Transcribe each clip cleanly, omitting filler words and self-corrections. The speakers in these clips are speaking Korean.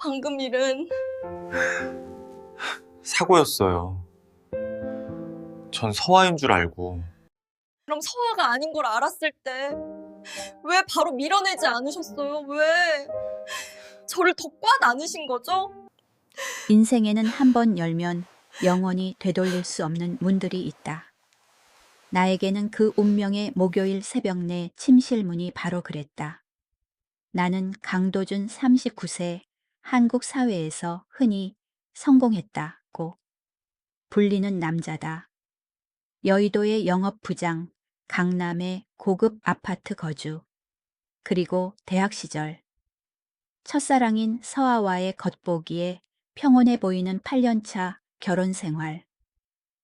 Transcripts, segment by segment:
방금 일은. 사고였어요. 전 서화인 줄 알고. 그럼 서화가 아닌 걸 알았을 때 왜 바로 밀어내지 않으셨어요? 왜? 저를 더 꽉 안으신 거죠? 인생에는 한 번 열면 영원히 되돌릴 수 없는 문들이 있다. 나에게는 그 운명의 목요일 새벽 내 침실문이 바로 그랬다. 나는 강도준 39세, 한국 사회에서 흔히 성공했다고 불리는 남자다. 여의도의 영업부장, 강남의 고급 아파트 거주, 그리고 대학 시절 첫사랑인 서아와의 겉보기에 평온해 보이는 8년차 결혼 생활.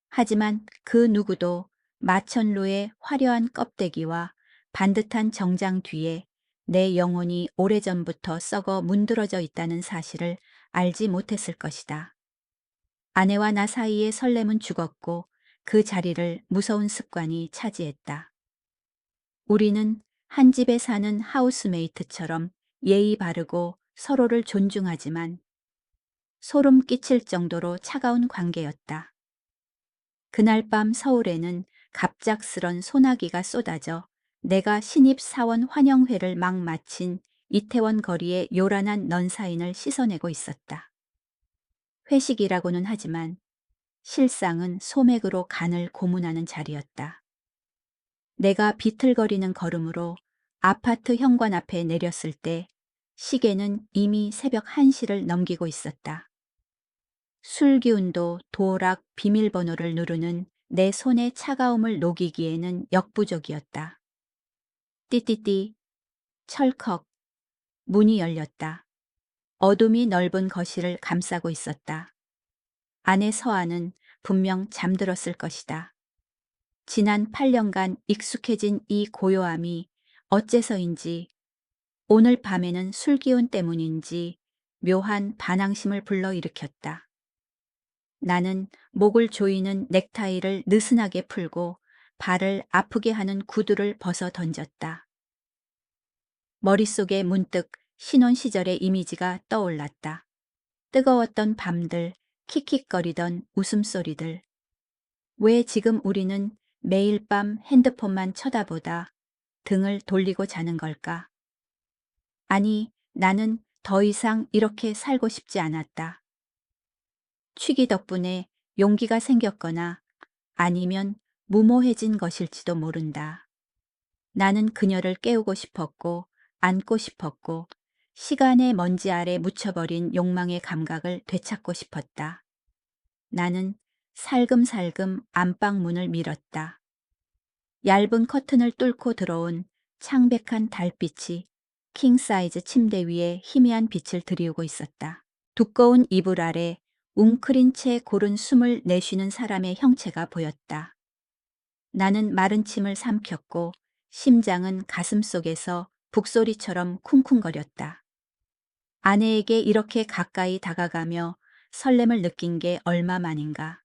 하지만 그 누구도 마천루의 화려한 껍데기와 반듯한 정장 뒤에 내 영혼이 오래전부터 썩어 문드러져 있다는 사실을 알지 못했을 것이다. 아내와 나 사이의 설렘은 죽었고 그 자리를 무서운 습관이 차지했다. 우리는 한 집에 사는 하우스메이트처럼 예의 바르고 서로를 존중하지만 소름 끼칠 정도로 차가운 관계였다. 그날 밤 서울에는 갑작스런 소나기가 쏟아져 내가 신입사원 환영회를 막 마친 이태원 거리의 요란한 넌사인을 씻어내고 있었다. 회식이라고는 하지만 실상은 소맥으로 간을 고문하는 자리였다. 내가 비틀거리는 걸음으로 아파트 현관 앞에 내렸을 때 시계는 이미 새벽 1시를 넘기고 있었다. 술 기운도 도락 비밀번호를 누르는 내 손의 차가움을 녹이기에는 역부족이었다. 띠띠띠, 철컥, 문이 열렸다. 어둠이 넓은 거실을 감싸고 있었다. 아내 서아는 분명 잠들었을 것이다. 지난 8년간 익숙해진 이 고요함이 어째서인지 오늘 밤에는 술기운 때문인지 묘한 반항심을 불러일으켰다. 나는 목을 조이는 넥타이를 느슨하게 풀고 발을 아프게 하는 구두를 벗어 던졌다. 머릿속에 문득 신혼 시절의 이미지가 떠올랐다. 뜨거웠던 밤들, 킥킥거리던 웃음소리들. 왜 지금 우리는 매일 밤 핸드폰만 쳐다보다 등을 돌리고 자는 걸까? 아니, 나는 더 이상 이렇게 살고 싶지 않았다. 취기 덕분에 용기가 생겼거나 아니면 무모해진 것일지도 모른다. 나는 그녀를 깨우고 싶었고 안고 싶었고 시간의 먼지 아래 묻혀버린 욕망의 감각을 되찾고 싶었다. 나는 살금살금 안방 문을 밀었다. 얇은 커튼을 뚫고 들어온 창백한 달빛이 킹사이즈 침대 위에 희미한 빛을 드리우고 있었다. 두꺼운 이불 아래 웅크린 채 고른 숨을 내쉬는 사람의 형체가 보였다. 나는 마른 침을 삼켰고 심장은 가슴 속에서 북소리처럼 쿵쿵거렸다. 아내에게 이렇게 가까이 다가가며 설렘을 느낀 게 얼마 만인가.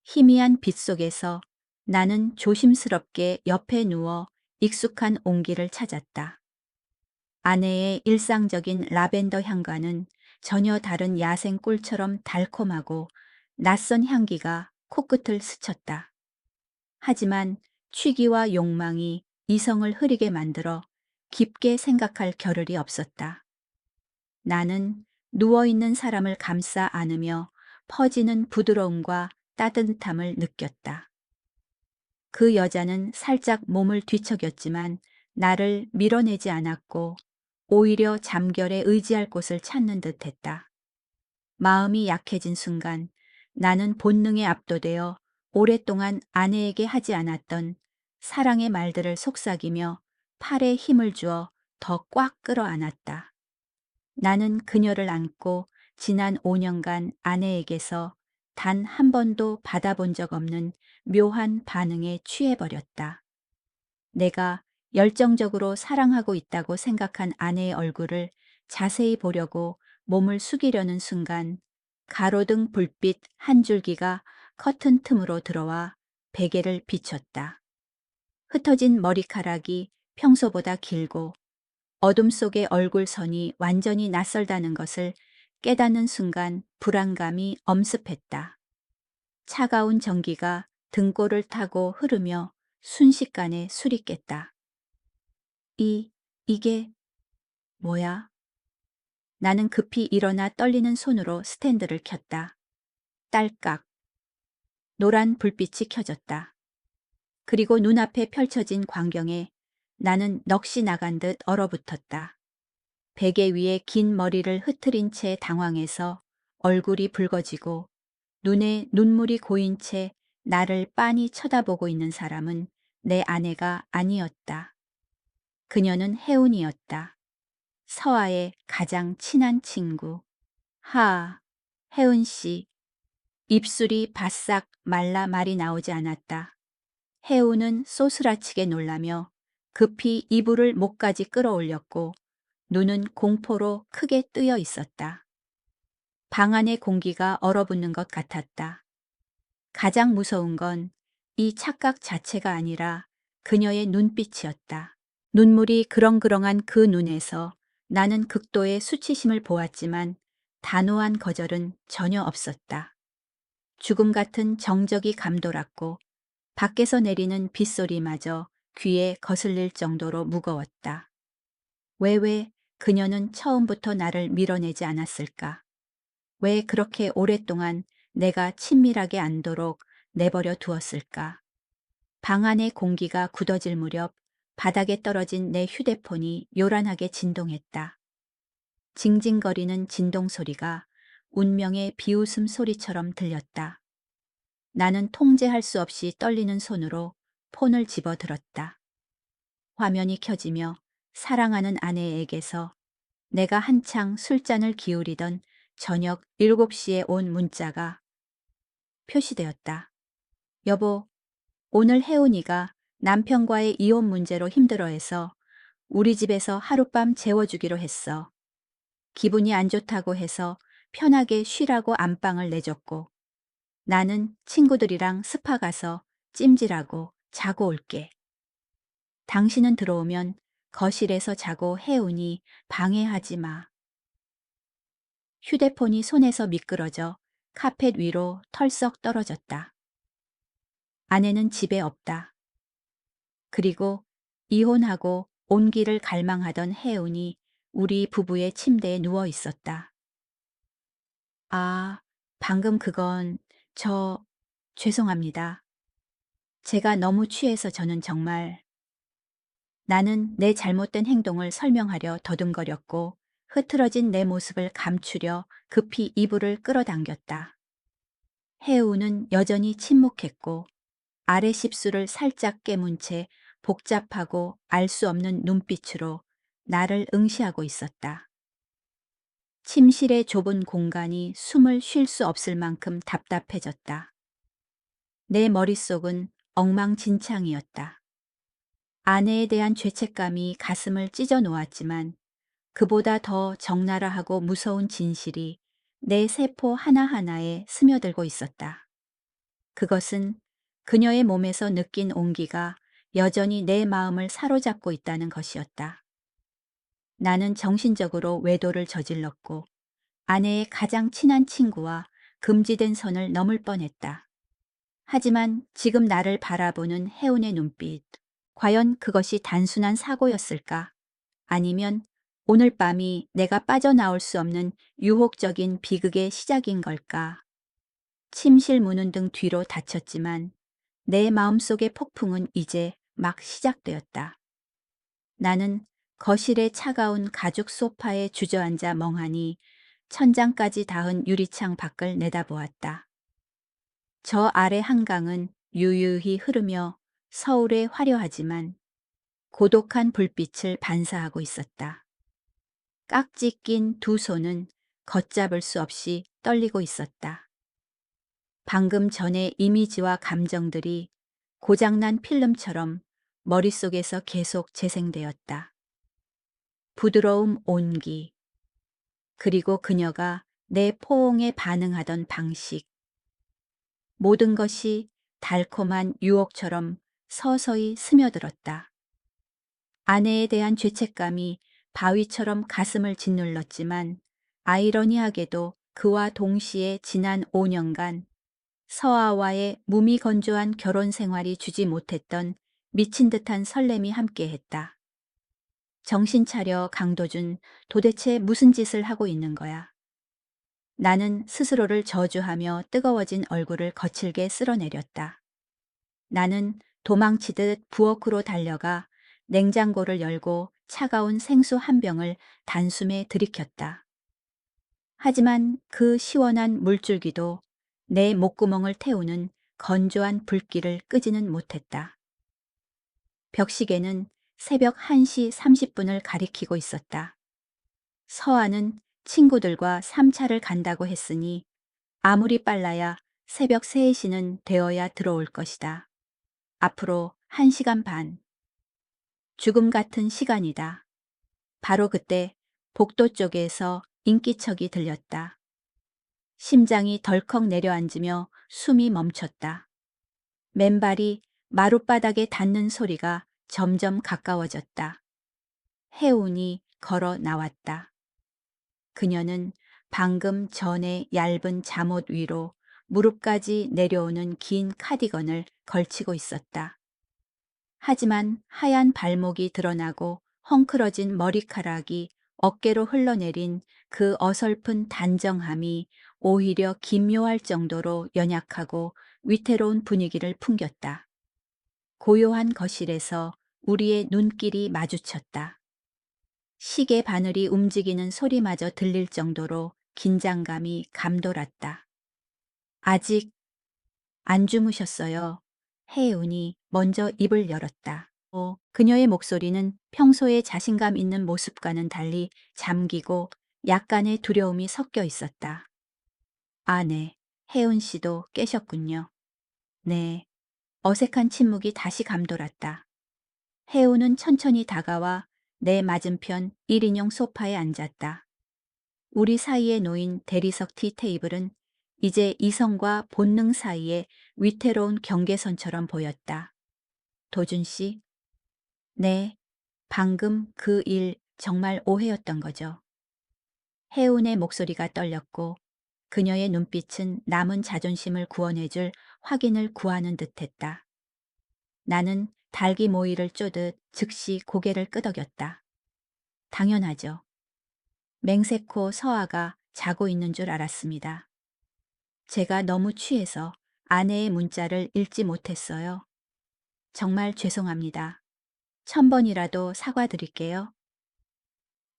희미한 빛 속에서 나는 조심스럽게 옆에 누워 익숙한 온기를 찾았다. 아내의 일상적인 라벤더 향과는 전혀 다른 야생 꿀처럼 달콤하고 낯선 향기가 코끝을 스쳤다. 하지만 취기와 욕망이 이성을 흐리게 만들어 깊게 생각할 겨를이 없었다. 나는 누워있는 사람을 감싸 안으며 퍼지는 부드러움과 따뜻함을 느꼈다. 그 여자는 살짝 몸을 뒤척였지만 나를 밀어내지 않았고 오히려 잠결에 의지할 곳을 찾는 듯 했다. 마음이 약해진 순간 나는 본능에 압도되어 오랫동안 아내에게 하지 않았던 사랑의 말들을 속삭이며 팔에 힘을 주어 더 꽉 끌어안았다. 나는 그녀를 안고 지난 5년간 아내에게서 단 한 번도 받아본 적 없는 묘한 반응에 취해버렸다. 내가 열정적으로 사랑하고 있다고 생각한 아내의 얼굴을 자세히 보려고 몸을 숙이려는 순간 가로등 불빛 한 줄기가 커튼 틈으로 들어와 베개를 비췄다. 흩어진 머리카락이 평소보다 길고 어둠 속의 얼굴선이 완전히 낯설다는 것을 깨닫는 순간 불안감이 엄습했다. 차가운 전기가 등골을 타고 흐르며 순식간에 술이 깼다. 이게 뭐야? 나는 급히 일어나 떨리는 손으로 스탠드를 켰다. 딸깍. 노란 불빛이 켜졌다. 그리고 눈앞에 펼쳐진 광경에 나는 넋이 나간 듯 얼어붙었다. 베개 위에 긴 머리를 흐트린 채 당황해서 얼굴이 붉어지고 눈에 눈물이 고인 채 나를 빤히 쳐다보고 있는 사람은 내 아내가 아니었다. 그녀는 혜운이었다. 서아의 가장 친한 친구. 혜은 씨. 입술이 바싹 말라 말이 나오지 않았다. 혜운은 소스라치게 놀라며 급히 이불을 목까지 끌어올렸고 눈은 공포로 크게 뜨여 있었다. 방 안의 공기가 얼어붙는 것 같았다. 가장 무서운 건 이 착각 자체가 아니라 그녀의 눈빛이었다. 눈물이 그렁그렁한 그 눈에서 나는 극도의 수치심을 보았지만 단호한 거절은 전혀 없었다. 죽음 같은 정적이 감돌았고 밖에서 내리는 빗소리마저 귀에 거슬릴 정도로 무거웠다. 왜 그녀는 처음부터 나를 밀어내지 않았을까? 왜 그렇게 오랫동안 내가 친밀하게 않도록 내버려 두었을까? 방 안의 공기가 굳어질 무렵 바닥에 떨어진 내 휴대폰이 요란하게 진동했다. 징징거리는 진동 소리가 운명의 비웃음 소리처럼 들렸다. 나는 통제할 수 없이 떨리는 손으로 폰을 집어들었다. 화면이 켜지며 사랑하는 아내에게서 내가 한창 술잔을 기울이던 저녁 7시에 온 문자가 표시되었다. 여보, 오늘 혜운이가 남편과의 이혼 문제로 힘들어해서 우리 집에서 하룻밤 재워주기로 했어. 기분이 안 좋다고 해서 편하게 쉬라고 안방을 내줬고 나는 친구들이랑 스파 가서 찜질하고 자고 올게. 당신은 들어오면 거실에서 자고 혜운이 방해하지 마. 휴대폰이 손에서 미끄러져 카펫 위로 털썩 떨어졌다. 아내는 집에 없다. 그리고 이혼하고 온기를 갈망하던 혜운이 우리 부부의 침대에 누워 있었다. 방금 그건 죄송합니다. 제가 너무 취해서 저는 정말. 나는 내 잘못된 행동을 설명하려 더듬거렸고 흐트러진 내 모습을 감추려 급히 이불을 끌어당겼다. 혜우는 여전히 침묵했고 아래 십수를 살짝 깨문 채 복잡하고 알 수 없는 눈빛으로 나를 응시하고 있었다. 침실의 좁은 공간이 숨을 쉴 수 없을 만큼 답답해졌다. 내 머릿속은 엉망진창이었다. 아내에 대한 죄책감이 가슴을 찢어 놓았지만 그보다 더 적나라하고 무서운 진실이 내 세포 하나하나에 스며들고 있었다. 그것은 그녀의 몸에서 느낀 온기가 여전히 내 마음을 사로잡고 있다는 것이었다. 나는 정신적으로 외도를 저질렀고 아내의 가장 친한 친구와 금지된 선을 넘을 뻔했다. 하지만 지금 나를 바라보는 혜운의 눈빛, 과연 그것이 단순한 사고였을까? 아니면 오늘 밤이 내가 빠져나올 수 없는 유혹적인 비극의 시작인 걸까? 침실 문은 등 뒤로 닫혔지만 내 마음속의 폭풍은 이제 막 시작되었다. 나는 거실의 차가운 가죽 소파에 주저앉아 멍하니 천장까지 닿은 유리창 밖을 내다보았다. 저 아래 한강은 유유히 흐르며 서울에 화려하지만 고독한 불빛을 반사하고 있었다. 깍지 낀 두 손은 걷잡을 수 없이 떨리고 있었다. 방금 전의 이미지와 감정들이 고장난 필름처럼 머릿속에서 계속 재생되었다. 부드러움, 온기, 그리고 그녀가 내 포옹에 반응하던 방식. 모든 것이 달콤한 유혹처럼 서서히 스며들었다. 아내에 대한 죄책감이 바위처럼 가슴을 짓눌렀지만 아이러니하게도 그와 동시에 지난 5년간 서아와의 무미건조한 결혼 생활이 주지 못했던 미친 듯한 설렘이 함께했다. 정신 차려 강도준, 도대체 무슨 짓을 하고 있는 거야? 나는 스스로를 저주하며 뜨거워진 얼굴을 거칠게 쓸어내렸다. 나는 도망치듯 부엌으로 달려가 냉장고를 열고 차가운 생수 한 병을 단숨에 들이켰다. 하지만 그 시원한 물줄기도 내 목구멍을 태우는 건조한 불길을 끄지는 못했다. 벽시계는 새벽 1시 30분을 가리키고 있었다. 서아는 친구들과 3차를 간다고 했으니 아무리 빨라야 새벽 3시는 되어야 들어올 것이다. 앞으로 1시간 반. 죽음 같은 시간이다. 바로 그때 복도 쪽에서 인기척이 들렸다. 심장이 덜컥 내려앉으며 숨이 멈췄다. 맨발이 마룻바닥에 닿는 소리가 점점 가까워졌다. 혜운이 걸어 나왔다. 그녀는 방금 전에 얇은 잠옷 위로 무릎까지 내려오는 긴 카디건을 걸치고 있었다. 하지만 하얀 발목이 드러나고 헝클어진 머리카락이 어깨로 흘러내린 그 어설픈 단정함이 오히려 기묘할 정도로 연약하고 위태로운 분위기를 풍겼다. 고요한 거실에서 우리의 눈길이 마주쳤다. 시계 바늘이 움직이는 소리마저 들릴 정도로 긴장감이 감돌았다. 아직 안 주무셨어요. 혜운이 먼저 입을 열었다. 그녀의 목소리는 평소의 자신감 있는 모습과는 달리 잠기고 약간의 두려움이 섞여 있었다. 아, 네. 혜운 씨도 깨셨군요. 네. 어색한 침묵이 다시 감돌았다. 혜운은 천천히 다가와 내 맞은편 1인용 소파에 앉았다. 우리 사이에 놓인 대리석 티 테이블은 이제 이성과 본능 사이의 위태로운 경계선처럼 보였다. 도준 씨? 네, 방금 그 일 정말 오해였던 거죠. 혜운의 목소리가 떨렸고 그녀의 눈빛은 남은 자존심을 구원해줄 확인을 구하는 듯했다. 나는 달기 모이를 쪼듯 즉시 고개를 끄덕였다. 당연하죠. 맹세코 서아가 자고 있는 줄 알았습니다. 제가 너무 취해서 아내의 문자를 읽지 못했어요. 정말 죄송합니다. 1000번이라도 사과드릴게요.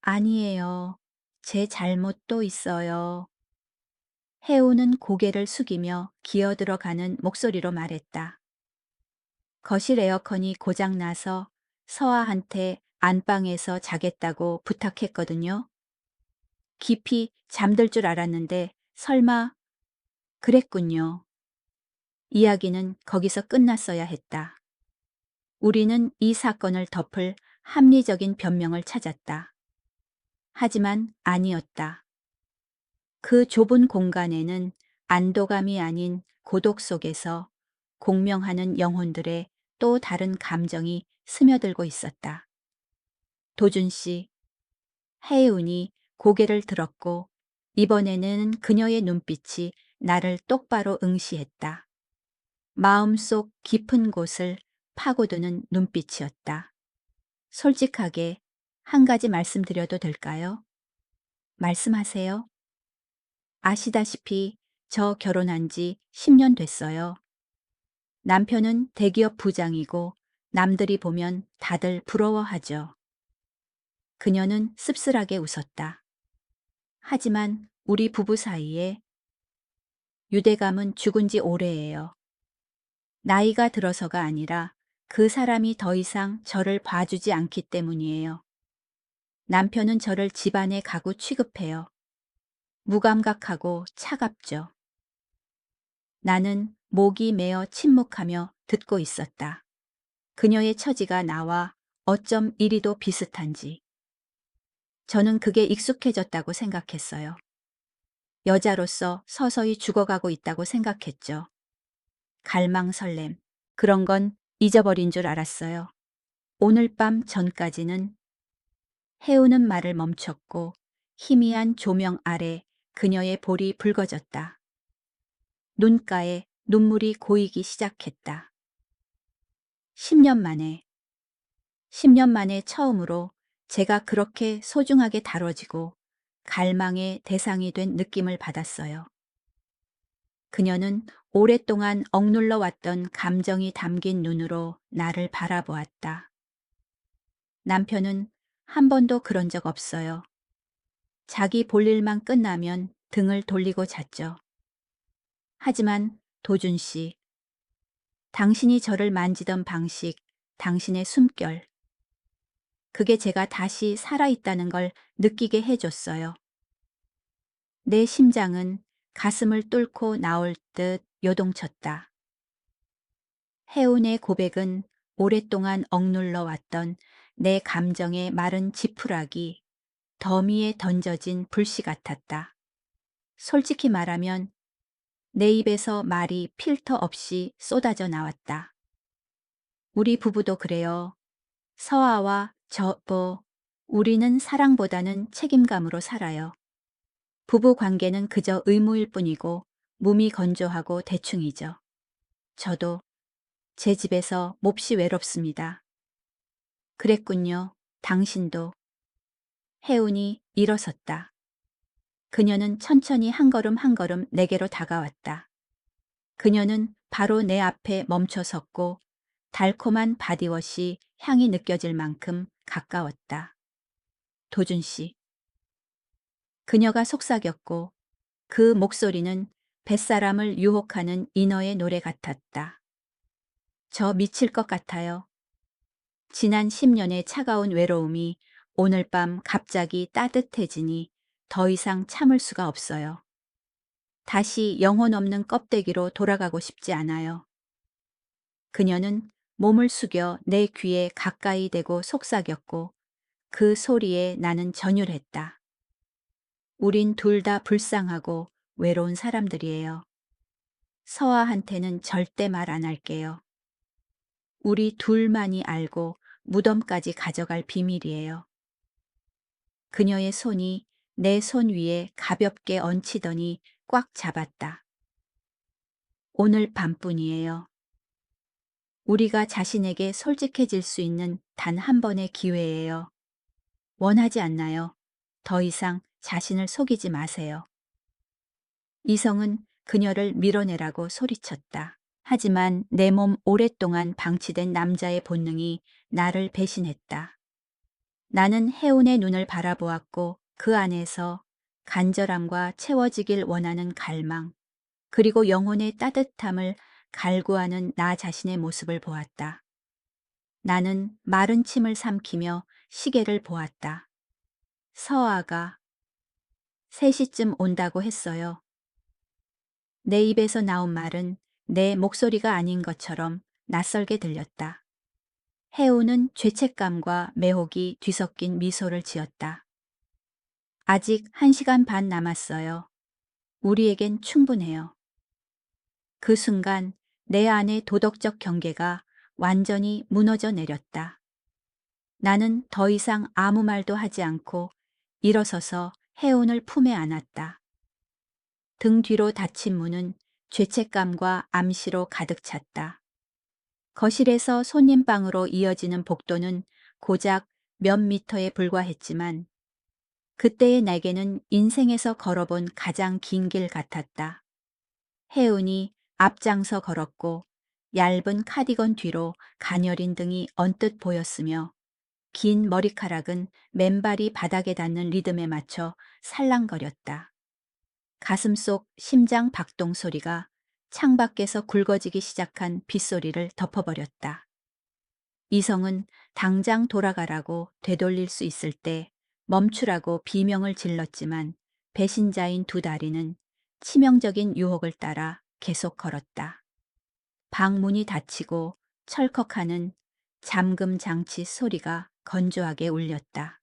아니에요. 제 잘못도 있어요. 혜우는 고개를 숙이며 기어들어가는 목소리로 말했다. 거실 에어컨이 고장나서 서아한테 안방에서 자겠다고 부탁했거든요. 깊이 잠들 줄 알았는데 설마 그랬군요. 이야기는 거기서 끝났어야 했다. 우리는 이 사건을 덮을 합리적인 변명을 찾았다. 하지만 아니었다. 그 좁은 공간에는 안도감이 아닌 고독 속에서 공명하는 영혼들의 또 다른 감정이 스며들고 있었다. 도준 씨, 혜운이 고개를 들었고 이번에는 그녀의 눈빛이 나를 똑바로 응시했다. 마음속 깊은 곳을 파고드는 눈빛이었다. 솔직하게 한 가지 말씀드려도 될까요? 말씀하세요. 아시다시피 저 결혼한 지 10년 됐어요. 남편은 대기업 부장이고 남들이 보면 다들 부러워하죠. 그녀는 씁쓸하게 웃었다. 하지만 우리 부부 사이에 유대감은 죽은 지 오래예요. 나이가 들어서가 아니라 그 사람이 더 이상 저를 봐주지 않기 때문이에요. 남편은 저를 집안의 가구 취급해요. 무감각하고 차갑죠. 나는 목이 메어 침묵하며 듣고 있었다. 그녀의 처지가 나와 어쩜 이리도 비슷한지. 저는 그게 익숙해졌다고 생각했어요. 여자로서 서서히 죽어가고 있다고 생각했죠. 갈망 설렘, 그런 건 잊어버린 줄 알았어요. 오늘 밤 전까지는 혜우는 말을 멈췄고 희미한 조명 아래 그녀의 볼이 붉어졌다. 눈가에 눈물이 고이기 시작했다. 10년 만에, 10년 만에 처음으로 제가 그렇게 소중하게 다뤄지고 갈망의 대상이 된 느낌을 받았어요. 그녀는 오랫동안 억눌러 왔던 감정이 담긴 눈으로 나를 바라보았다. 남편은 한 번도 그런 적 없어요. 자기 볼 일만 끝나면 등을 돌리고 잤죠. 하지만 도준 씨, 당신이 저를 만지던 방식, 당신의 숨결, 그게 제가 다시 살아있다는 걸 느끼게 해줬어요. 내 심장은 가슴을 뚫고 나올 듯 요동쳤다. 혜운의 고백은 오랫동안 억눌러 왔던 내 감정의 마른 지푸라기, 더미에 던져진 불씨 같았다. 솔직히 말하면 내 입에서 말이 필터 없이 쏟아져 나왔다. 우리 부부도 그래요. 서아와 우리는 사랑보다는 책임감으로 살아요. 부부 관계는 그저 의무일 뿐이고 몸이 건조하고 대충이죠. 저도 제 집에서 몹시 외롭습니다. 그랬군요. 당신도. 혜운이 일어섰다. 그녀는 천천히 한 걸음 한 걸음 내게로 다가왔다. 그녀는 바로 내 앞에 멈춰 섰고 달콤한 바디워시 향이 느껴질 만큼 가까웠다. 도준 씨. 그녀가 속삭였고 그 목소리는 뱃사람을 유혹하는 인어의 노래 같았다. 저 미칠 것 같아요. 지난 10년의 차가운 외로움이 오늘 밤 갑자기 따뜻해지니 더 이상 참을 수가 없어요. 다시 영혼 없는 껍데기로 돌아가고 싶지 않아요. 그녀는 몸을 숙여 내 귀에 가까이 대고 속삭였고 그 소리에 나는 전율했다. 우린 둘 다 불쌍하고 외로운 사람들이에요. 서아한테는 절대 말 안 할게요. 우리 둘만이 알고 무덤까지 가져갈 비밀이에요. 그녀의 손이 내 손 위에 가볍게 얹히더니 꽉 잡았다. 오늘 밤뿐이에요. 우리가 자신에게 솔직해질 수 있는 단 한 번의 기회예요. 원하지 않나요? 더 이상 자신을 속이지 마세요. 이성은 그녀를 밀어내라고 소리쳤다. 하지만 내 몸 오랫동안 방치된 남자의 본능이 나를 배신했다. 나는 혜운의 눈을 바라보았고 그 안에서 간절함과 채워지길 원하는 갈망, 그리고 영혼의 따뜻함을 갈구하는 나 자신의 모습을 보았다. 나는 마른 침을 삼키며 시계를 보았다. 서아가 3시쯤 온다고 했어요. 내 입에서 나온 말은 내 목소리가 아닌 것처럼 낯설게 들렸다. 혜우는 죄책감과 매혹이 뒤섞인 미소를 지었다. 아직 1시간 반 남았어요. 우리에겐 충분해요. 그 순간 내 안의 도덕적 경계가 완전히 무너져 내렸다. 나는 더 이상 아무 말도 하지 않고 일어서서 혜운을 품에 안았다. 등 뒤로 닫힌 문은 죄책감과 암시로 가득 찼다. 거실에서 손님방으로 이어지는 복도는 고작 몇 미터에 불과했지만 그때의 내게는 인생에서 걸어본 가장 긴 길 같았다. 혜운이 앞장서 걸었고 얇은 카디건 뒤로 가녀린 등이 언뜻 보였으며 긴 머리카락은 맨발이 바닥에 닿는 리듬에 맞춰 살랑거렸다. 가슴 속 심장 박동 소리가 창밖에서 굵어지기 시작한 빗소리를 덮어버렸다. 이성은 당장 돌아가라고 되돌릴 수 있을 때 멈추라고 비명을 질렀지만 배신자인 두 다리는 치명적인 유혹을 따라 계속 걸었다. 방문이 닫히고 철컥하는 잠금 장치 소리가 건조하게 울렸다.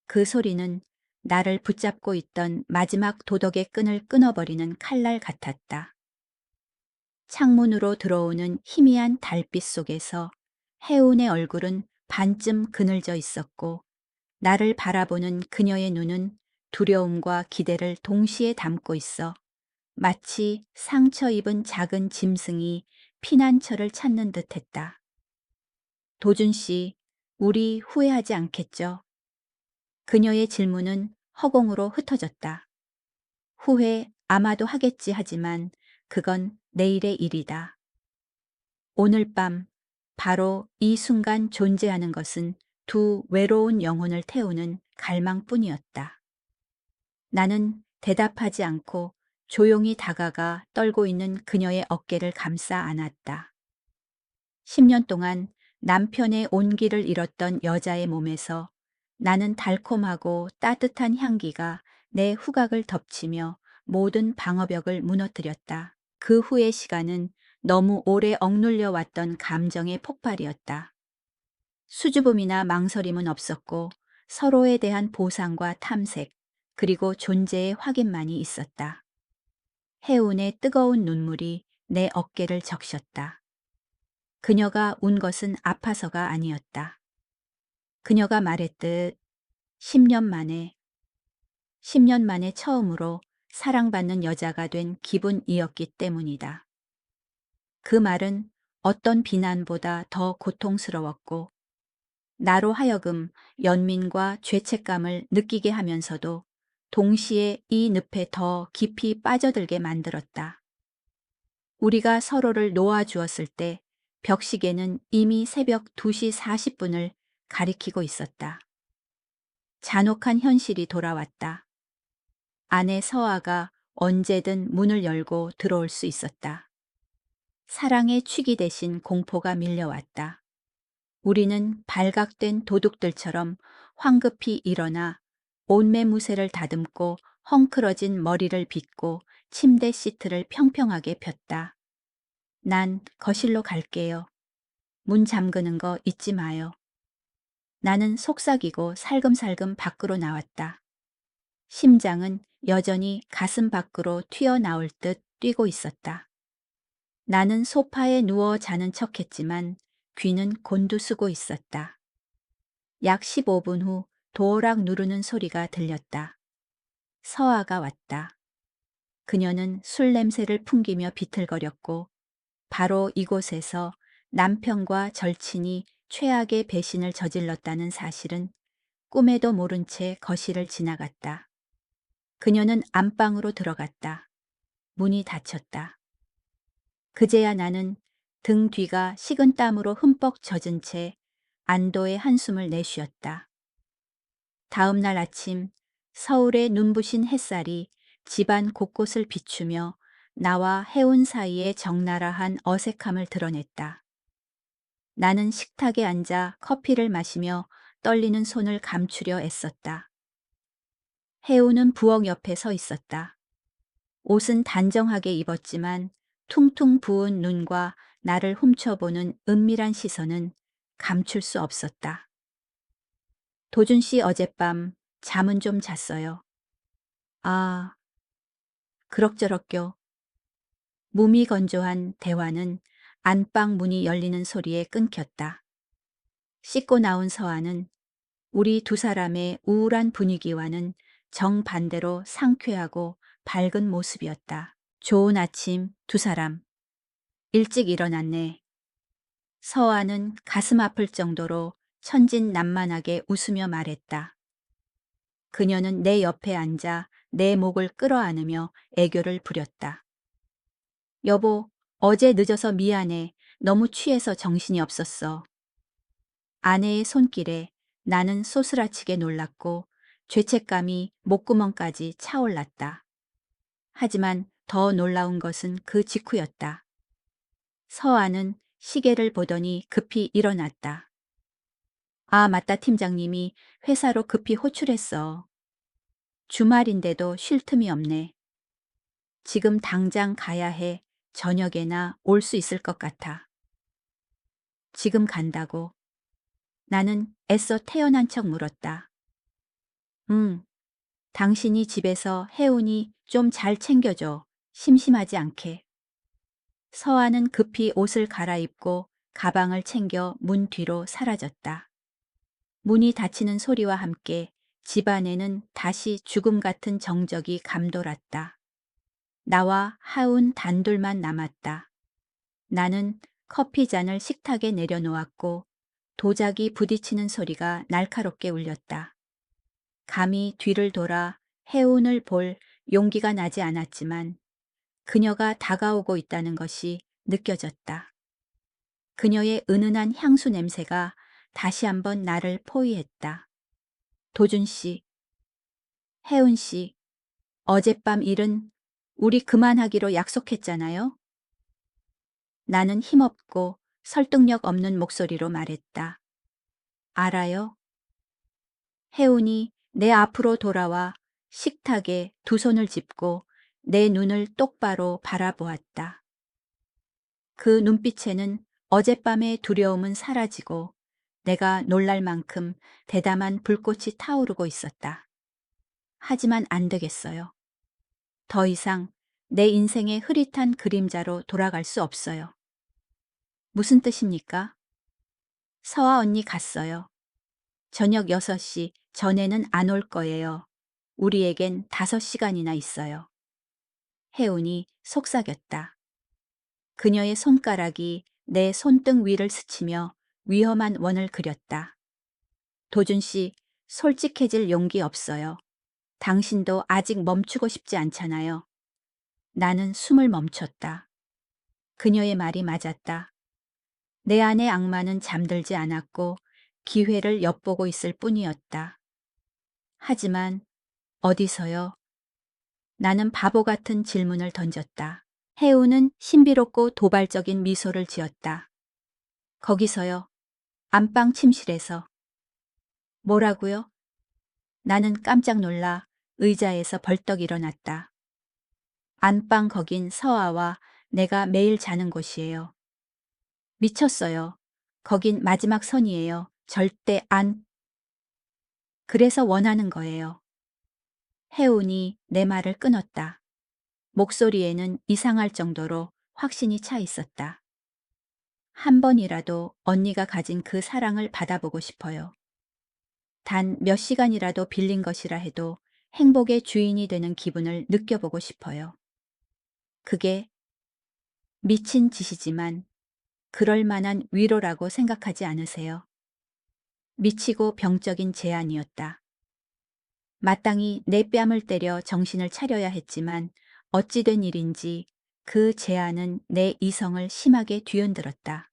그 소리는 나를 붙잡고 있던 마지막 도덕의 끈을 끊어버리는 칼날 같았다. 창문으로 들어오는 희미한 달빛 속에서 혜운의 얼굴은 반쯤 그늘져 있었고 나를 바라보는 그녀의 눈은 두려움과 기대를 동시에 담고 있어 마치 상처 입은 작은 짐승이 피난처를 찾는 듯 했다. 도준 씨, 우리 후회하지 않겠죠? 그녀의 질문은 허공으로 흩어졌다. 후회 아마도 하겠지 하지만 그건 내일의 일이다. 오늘 밤, 바로 이 순간 존재하는 것은 두 외로운 영혼을 태우는 갈망뿐이었다. 나는 대답하지 않고 조용히 다가가 떨고 있는 그녀의 어깨를 감싸 안았다. 10년 동안 남편의 온기를 잃었던 여자의 몸에서 나는 달콤하고 따뜻한 향기가 내 후각을 덮치며 모든 방어벽을 무너뜨렸다. 그 후의 시간은 너무 오래 억눌려 왔던 감정의 폭발이었다. 수줍음이나 망설임은 없었고 서로에 대한 보상과 탐색, 그리고 존재의 확인만이 있었다. 해운의 뜨거운 눈물이 내 어깨를 적셨다. 그녀가 운 것은 아파서가 아니었다. 그녀가 말했듯 10년 만에, 10년 만에 처음으로 사랑받는 여자가 된 기분이었기 때문이다. 그 말은 어떤 비난보다 더 고통스러웠고, 나로 하여금 연민과 죄책감을 느끼게 하면서도 동시에 이 늪에 더 깊이 빠져들게 만들었다. 우리가 서로를 놓아주었을 때 벽시계는 이미 새벽 2시 40분을 가리키고 있었다. 잔혹한 현실이 돌아왔다. 아내 서아가 언제든 문을 열고 들어올 수 있었다. 사랑의 취기 대신 공포가 밀려왔다. 우리는 발각된 도둑들처럼 황급히 일어나 옷매무새를 다듬고 헝클어진 머리를 빗고 침대 시트를 평평하게 폈다. 난 거실로 갈게요. 문 잠그는 거 잊지 마요. 나는 속삭이고 살금살금 밖으로 나왔다. 심장은 여전히 가슴 밖으로 튀어나올 듯 뛰고 있었다. 나는 소파에 누워 자는 척했지만 귀는 곤두쓰고 있었다. 약 15분 후 도어락 누르는 소리가 들렸다. 서아가 왔다. 그녀는 술 냄새를 풍기며 비틀거렸고 바로 이곳에서 남편과 절친이 최악의 배신을 저질렀다는 사실은 꿈에도 모른 채 거실을 지나갔다. 그녀는 안방으로 들어갔다. 문이 닫혔다. 그제야 나는 등 뒤가 식은 땀으로 흠뻑 젖은 채 안도의 한숨을 내쉬었다. 다음 날 아침 서울의 눈부신 햇살이 집안 곳곳을 비추며 나와 해운 사이의 적나라한 어색함을 드러냈다. 나는 식탁에 앉아 커피를 마시며 떨리는 손을 감추려 애썼다. 해운은 부엌 옆에 서 있었다. 옷은 단정하게 입었지만 퉁퉁 부은 눈과 나를 훔쳐보는 은밀한 시선은 감출 수 없었다. 도준 씨 어젯밤 잠은 좀 잤어요. 아, 그럭저럭요. 무미건조한 대화는 안방 문이 열리는 소리에 끊겼다. 씻고 나온 서아는 우리 두 사람의 우울한 분위기와는 정반대로 상쾌하고 밝은 모습이었다. 좋은 아침 두 사람. 일찍 일어났네. 서아는 가슴 아플 정도로 천진난만하게 웃으며 말했다. 그녀는 내 옆에 앉아 내 목을 끌어안으며 애교를 부렸다. 여보, 어제 늦어서 미안해. 너무 취해서 정신이 없었어. 아내의 손길에 나는 소스라치게 놀랐고 죄책감이 목구멍까지 차올랐다. 하지만 더 놀라운 것은 그 직후였다. 서아는 시계를 보더니 급히 일어났다. 아, 맞다, 팀장님이 회사로 급히 호출했어. 주말인데도 쉴 틈이 없네. 지금 당장 가야 해. 저녁에나 올 수 있을 것 같아. 지금 간다고. 나는 애써 태연한 척 물었다. 응, 당신이 집에서 해운이 좀 잘 챙겨줘. 심심하지 않게. 서아는 급히 옷을 갈아입고 가방을 챙겨 문 뒤로 사라졌다. 문이 닫히는 소리와 함께 집안에는 다시 죽음 같은 정적이 감돌았다. 나와 하운 단둘만 남았다. 나는 커피잔을 식탁에 내려놓았고 도자기 부딪히는 소리가 날카롭게 울렸다. 감히 뒤를 돌아 해운을 볼 용기가 나지 않았지만 그녀가 다가오고 있다는 것이 느껴졌다. 그녀의 은은한 향수 냄새가 다시 한번 나를 포위했다. 도준 씨, 혜운 씨, 어젯밤 일은 우리 그만하기로 약속했잖아요? 나는 힘없고 설득력 없는 목소리로 말했다. 알아요? 혜운이 내 앞으로 돌아와 식탁에 두 손을 짚고 내 눈을 똑바로 바라보았다. 그 눈빛에는 어젯밤의 두려움은 사라지고 내가 놀랄 만큼 대담한 불꽃이 타오르고 있었다. 하지만 안 되겠어요. 더 이상 내 인생의 흐릿한 그림자로 돌아갈 수 없어요. 무슨 뜻입니까? 서아 언니 갔어요. 저녁 6시 전에는 안 올 거예요. 우리에겐 5시간이나 있어요. 혜운이 속삭였다. 그녀의 손가락이 내 손등 위를 스치며 위험한 원을 그렸다. 도준 씨, 솔직해질 용기 없어요. 당신도 아직 멈추고 싶지 않잖아요. 나는 숨을 멈췄다. 그녀의 말이 맞았다. 내 안의 악마는 잠들지 않았고 기회를 엿보고 있을 뿐이었다. 하지만 어디서요? 나는 바보 같은 질문을 던졌다. 혜우는 신비롭고 도발적인 미소를 지었다. 거기서요. 안방 침실에서. 뭐라고요? 나는 깜짝 놀라 의자에서 벌떡 일어났다. 안방 거긴 서아와 내가 매일 자는 곳이에요. 미쳤어요. 거긴 마지막 선이에요. 절대 안. 그래서 원하는 거예요. 혜운이 내 말을 끊었다. 목소리에는 이상할 정도로 확신이 차 있었다. 한 번이라도 언니가 가진 그 사랑을 받아보고 싶어요. 단 몇 시간이라도 빌린 것이라 해도 행복의 주인이 되는 기분을 느껴보고 싶어요. 그게 미친 짓이지만 그럴 만한 위로라고 생각하지 않으세요? 미치고 병적인 제안이었다. 마땅히 내 뺨을 때려 정신을 차려야 했지만 어찌된 일인지 그 제안은 내 이성을 심하게 뒤흔들었다.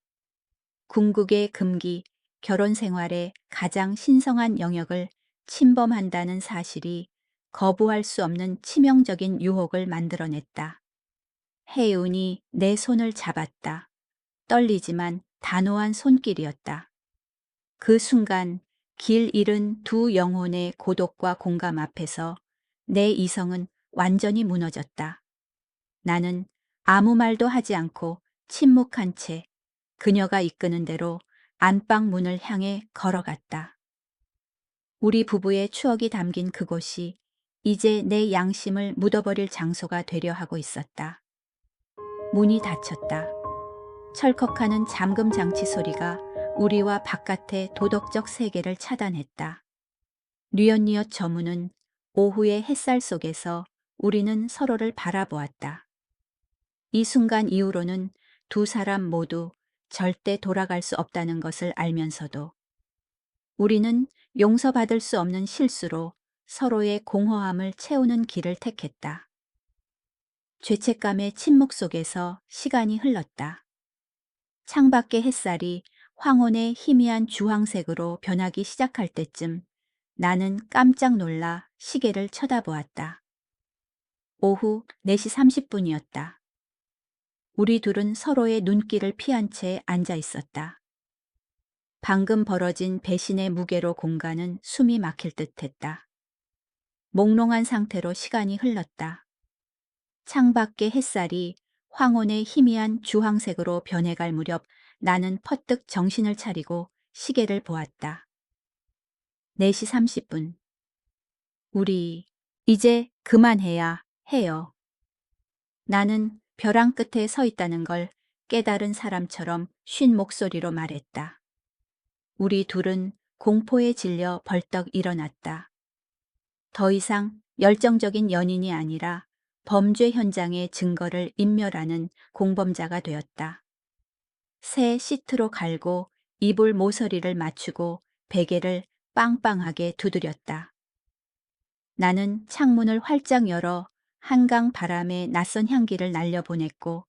궁극의 금기, 결혼 생활의 가장 신성한 영역을 침범한다는 사실이 거부할 수 없는 치명적인 유혹을 만들어냈다. 혜운이 내 손을 잡았다. 떨리지만 단호한 손길이었다. 그 순간 길 잃은 두 영혼의 고독과 공감 앞에서 내 이성은 완전히 무너졌다. 나는 아무 말도 하지 않고 침묵한 채 그녀가 이끄는 대로 안방 문을 향해 걸어갔다. 우리 부부의 추억이 담긴 그곳이 이제 내 양심을 묻어버릴 장소가 되려 하고 있었다. 문이 닫혔다. 철컥하는 잠금 장치 소리가 우리와 바깥의 도덕적 세계를 차단했다. 뉘엿뉘엿 저무는 오후의 햇살 속에서 우리는 서로를 바라보았다. 이 순간 이후로는 두 사람 모두 절대 돌아갈 수 없다는 것을 알면서도 우리는 용서받을 수 없는 실수로 서로의 공허함을 채우는 길을 택했다. 죄책감의 침묵 속에서 시간이 흘렀다. 창밖의 햇살이 황혼의 희미한 주황색으로 변하기 시작할 때쯤 나는 깜짝 놀라 시계를 쳐다보았다. 오후 4시 30분이었다. 우리 둘은 서로의 눈길을 피한 채 앉아 있었다. 방금 벌어진 배신의 무게로 공간은 숨이 막힐 듯했다. 몽롱한 상태로 시간이 흘렀다. 창밖의 햇살이 황혼의 희미한 주황색으로 변해갈 무렵 나는 퍼뜩 정신을 차리고 시계를 보았다. 4시 30분. 우리 이제 그만해야 해요. 나는 벼랑 끝에 서 있다는 걸 깨달은 사람처럼 쉰 목소리로 말했다. 우리 둘은 공포에 질려 벌떡 일어났다. 더 이상 열정적인 연인이 아니라 범죄 현장의 증거를 인멸하는 공범자가 되었다. 새 시트로 갈고 이불 모서리를 맞추고 베개를 빵빵하게 두드렸다. 나는 창문을 활짝 열어 한강 바람에 낯선 향기를 날려보냈고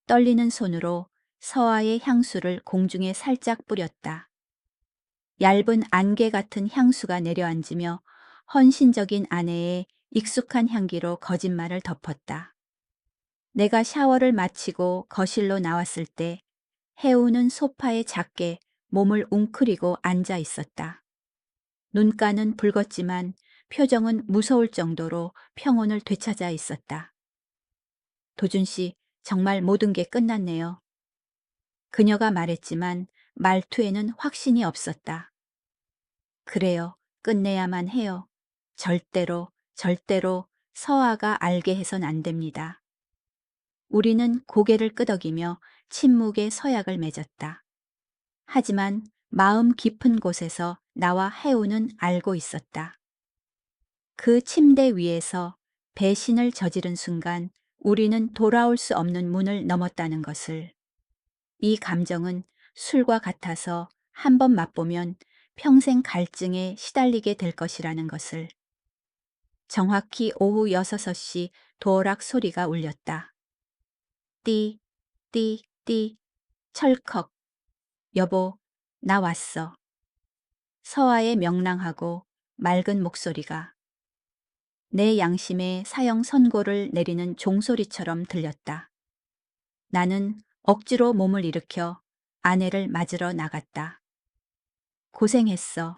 떨리는 손으로 서아의 향수를 공중에 살짝 뿌렸다. 얇은 안개 같은 향수가 내려앉으며 헌신적인 아내의 익숙한 향기로 거짓말을 덮었다. 내가 샤워를 마치고 거실로 나왔을 때 해우는 소파에 작게 몸을 웅크리고 앉아 있었다. 눈가는 붉었지만 표정은 무서울 정도로 평온을 되찾아 있었다. 도준 씨, 정말 모든 게 끝났네요. 그녀가 말했지만 말투에는 확신이 없었다. 그래요. 끝내야만 해요. 절대로, 절대로 서아가 알게 해선 안 됩니다. 우리는 고개를 끄덕이며 침묵의 서약을 맺었다. 하지만 마음 깊은 곳에서 나와 해우는 알고 있었다. 그 침대 위에서 배신을 저지른 순간 우리는 돌아올 수 없는 문을 넘었다는 것을. 이 감정은 술과 같아서 한 번 맛보면 평생 갈증에 시달리게 될 것이라는 것을. 정확히 오후 6시 도어락 소리가 울렸다. 띠, 띠, 띠, 철컥. 여보, 나 왔어. 서아의 명랑하고 맑은 목소리가 내 양심에 사형 선고를 내리는 종소리처럼 들렸다. 나는 억지로 몸을 일으켜 아내를 맞으러 나갔다. 고생했어.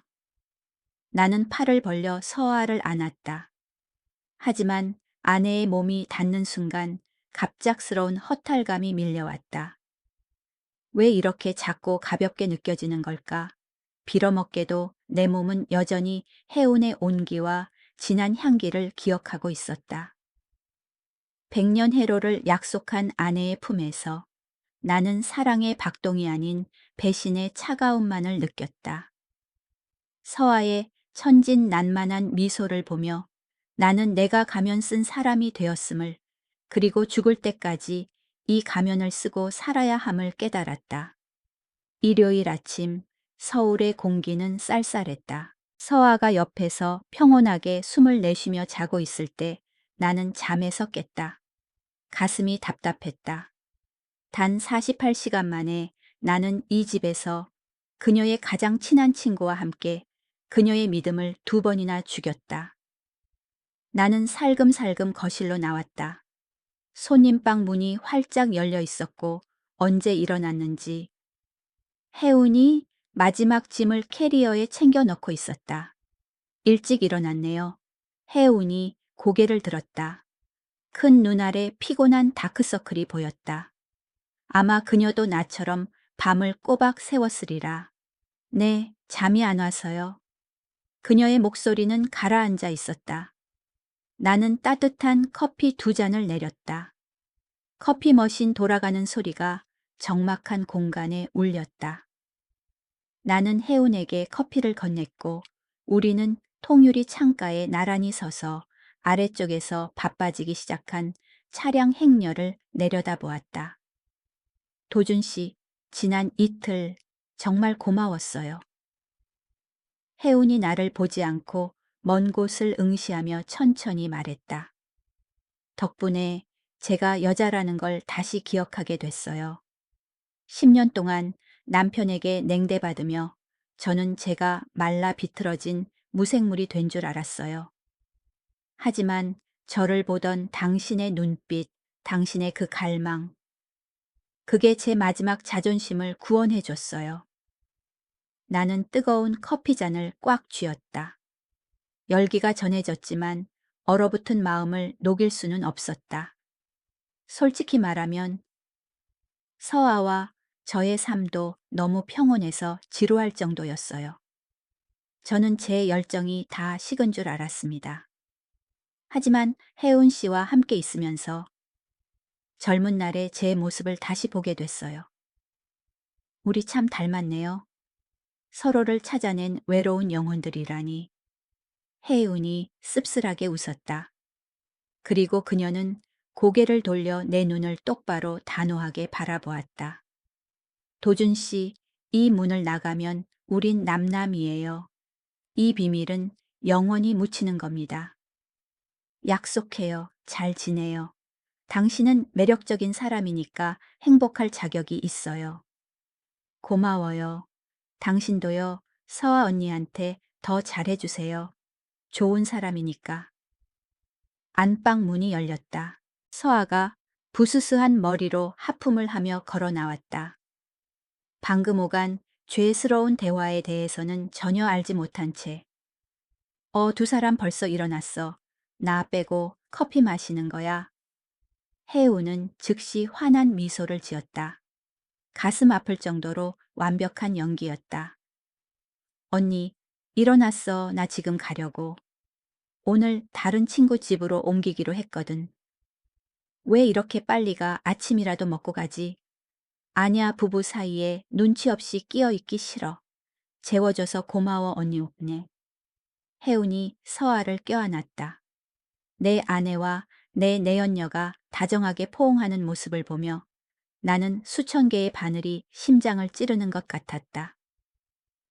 나는 팔을 벌려 서아를 안았다. 하지만 아내의 몸이 닿는 순간 갑작스러운 허탈감이 밀려왔다. 왜 이렇게 작고 가볍게 느껴지는 걸까? 빌어먹게도 내 몸은 여전히 해운의 온기와 진한 향기를 기억하고 있었다. 백년해로를 약속한 아내의 품에서 나는 사랑의 박동이 아닌 배신의 차가움만을 느꼈다. 서아의 천진난만한 미소를 보며 나는 내가 가면 쓴 사람이 되었음을, 그리고 죽을 때까지 이 가면을 쓰고 살아야 함을 깨달았다. 일요일 아침 서울의 공기는 쌀쌀했다. 서아가 옆에서 평온하게 숨을 내쉬며 자고 있을 때 나는 잠에서 깼다. 가슴이 답답했다. 단 48시간 만에 나는 이 집에서 그녀의 가장 친한 친구와 함께 그녀의 믿음을 2번이나 죽였다. 나는 살금살금 거실로 나왔다. 손님방 문이 활짝 열려 있었고 언제 일어났는지 해운이 마지막 짐을 캐리어에 챙겨 넣고 있었다. 일찍 일어났네요. 해운이 고개를 들었다. 큰 눈 아래 피곤한 다크서클이 보였다. 아마 그녀도 나처럼 밤을 꼬박 새웠으리라. 네, 잠이 안 와서요. 그녀의 목소리는 가라앉아 있었다. 나는 따뜻한 커피 2잔을 내렸다. 커피 머신 돌아가는 소리가 적막한 공간에 울렸다. 나는 해운에게 커피를 건넸고 우리는 통유리 창가에 나란히 서서 아래쪽에서 바빠지기 시작한 차량 행렬을 내려다보았다. 도준 씨, 지난 이틀 정말 고마웠어요. 해운이 나를 보지 않고 먼 곳을 응시하며 천천히 말했다. 덕분에 제가 여자라는 걸 다시 기억하게 됐어요. 10년 동안 남편에게 냉대받으며 저는 제가 말라 비틀어진 무생물이 된 줄 알았어요. 하지만 저를 보던 당신의 눈빛, 당신의 그 갈망, 그게 제 마지막 자존심을 구원해 줬어요. 나는 뜨거운 커피잔을 꽉 쥐었다. 열기가 전해졌지만 얼어붙은 마음을 녹일 수는 없었다. 솔직히 말하면 서아와 저의 삶도 너무 평온해서 지루할 정도였어요. 저는 제 열정이 다 식은 줄 알았습니다. 하지만 혜운 씨와 함께 있으면서 젊은 날의 제 모습을 다시 보게 됐어요. 우리 참 닮았네요. 서로를 찾아낸 외로운 영혼들이라니. 혜운이 씁쓸하게 웃었다. 그리고 그녀는 고개를 돌려 내 눈을 똑바로 단호하게 바라보았다. 도준 씨, 이 문을 나가면 우린 남남이에요. 이 비밀은 영원히 묻히는 겁니다. 약속해요. 잘 지내요. 당신은 매력적인 사람이니까 행복할 자격이 있어요. 고마워요. 당신도요, 서아 언니한테 더 잘해주세요. 좋은 사람이니까. 안방 문이 열렸다. 서아가 부스스한 머리로 하품을 하며 걸어 나왔다. 방금 오간 죄스러운 대화에 대해서는 전혀 알지 못한 채. 두 사람 벌써 일어났어. 나 빼고 커피 마시는 거야. 혜우는 즉시 환한 미소를 지었다. 가슴 아플 정도로 완벽한 연기였다. 언니, 일어났어. 나 지금 가려고. 오늘 다른 친구 집으로 옮기기로 했거든. 왜 이렇게 빨리 가? 아침이라도 먹고 가지. 아냐, 부부 사이에 눈치 없이 끼어 있기 싫어. 재워줘서 고마워, 언니 오네. 혜운이 서아를 껴안았다. 내 아내와 내 내연녀가 다정하게 포옹하는 모습을 보며 나는 수천 개의 바늘이 심장을 찌르는 것 같았다.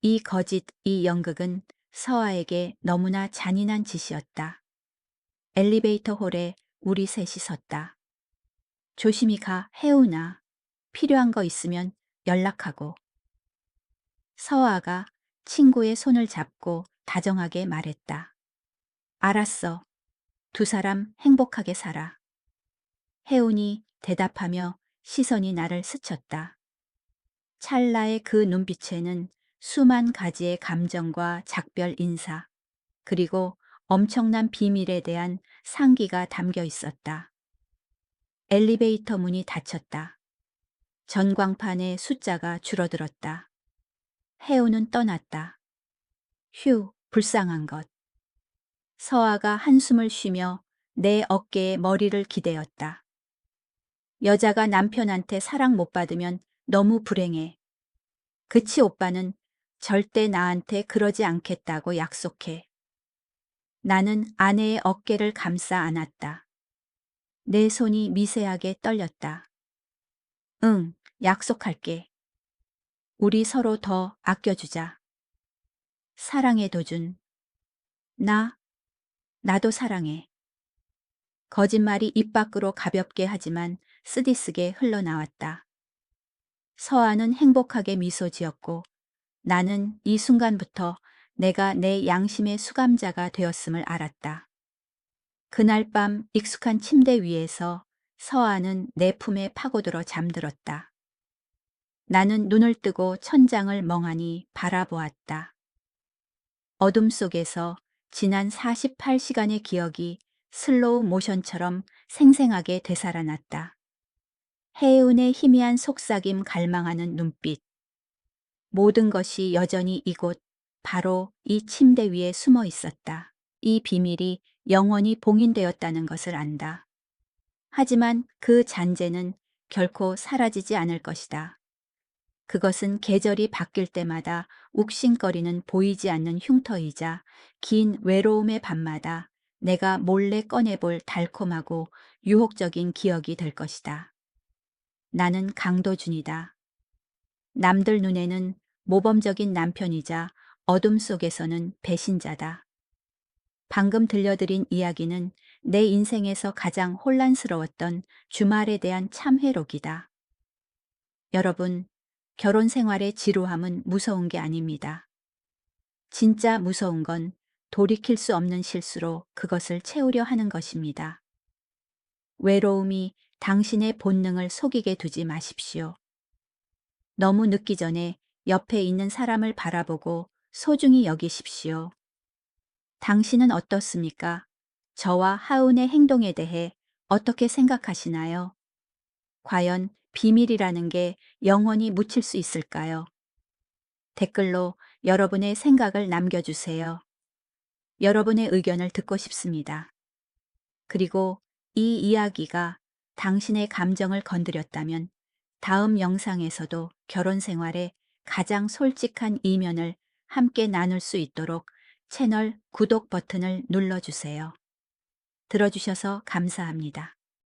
이 거짓, 이 연극은 서아에게 너무나 잔인한 짓이었다. 엘리베이터 홀에 우리 셋이 섰다. 조심히 가, 혜운아. 필요한 거 있으면 연락하고. 서아가 친구의 손을 잡고 다정하게 말했다. 알았어. 두 사람 행복하게 살아. 혜운이 대답하며 시선이 나를 스쳤다. 찰나의 그 눈빛에는 수만 가지의 감정과 작별 인사, 그리고 엄청난 비밀에 대한 상기가 담겨 있었다. 엘리베이터 문이 닫혔다. 전광판의 숫자가 줄어들었다. 혜우는 떠났다. 휴, 불쌍한 것. 서아가 한숨을 쉬며 내 어깨에 머리를 기대었다. 여자가 남편한테 사랑 못 받으면 너무 불행해. 그치, 오빠는 절대 나한테 그러지 않겠다고 약속해. 나는 아내의 어깨를 감싸 안았다. 내 손이 미세하게 떨렸다. 응, 약속할게. 우리 서로 더 아껴주자. 사랑해, 도준. 나도 사랑해. 거짓말이 입 밖으로 가볍게 하지만 쓰디쓰게 흘러나왔다. 서아는 행복하게 미소 지었고 나는 이 순간부터 내가 내 양심의 수감자가 되었음을 알았다. 그날 밤 익숙한 침대 위에서 서아는 내 품에 파고들어 잠들었다. 나는 눈을 뜨고 천장을 멍하니 바라보았다. 어둠 속에서 지난 48시간의 기억이 슬로우 모션처럼 생생하게 되살아났다. 혜은의 희미한 속삭임 갈망하는 눈빛. 모든 것이 여전히 이곳, 바로 이 침대 위에 숨어 있었다. 이 비밀이 영원히 봉인되었다는 것을 안다. 하지만 그 잔재는 결코 사라지지 않을 것이다. 그것은 계절이 바뀔 때마다 욱신거리는 보이지 않는 흉터이자 긴 외로움의 밤마다 내가 몰래 꺼내볼 달콤하고 유혹적인 기억이 될 것이다. 나는 강도준이다. 남들 눈에는 모범적인 남편이자 어둠 속에서는 배신자다. 방금 들려드린 이야기는 내 인생에서 가장 혼란스러웠던 주말에 대한 참회록이다. 여러분, 결혼 생활의 지루함은 무서운 게 아닙니다. 진짜 무서운 건 돌이킬 수 없는 실수로 그것을 채우려 하는 것입니다. 외로움이 당신의 본능을 속이게 두지 마십시오. 너무 늦기 전에 옆에 있는 사람을 바라보고 소중히 여기십시오. 당신은 어떻습니까? 저와 하은의 행동에 대해 어떻게 생각하시나요? 과연 비밀이라는 게 영원히 묻힐 수 있을까요? 댓글로 여러분의 생각을 남겨주세요. 여러분의 의견을 듣고 싶습니다. 그리고 이 이야기가 당신의 감정을 건드렸다면 다음 영상에서도 결혼 생활의 가장 솔직한 이면을 함께 나눌 수 있도록 채널 구독 버튼을 눌러주세요. 들어주셔서 감사합니다.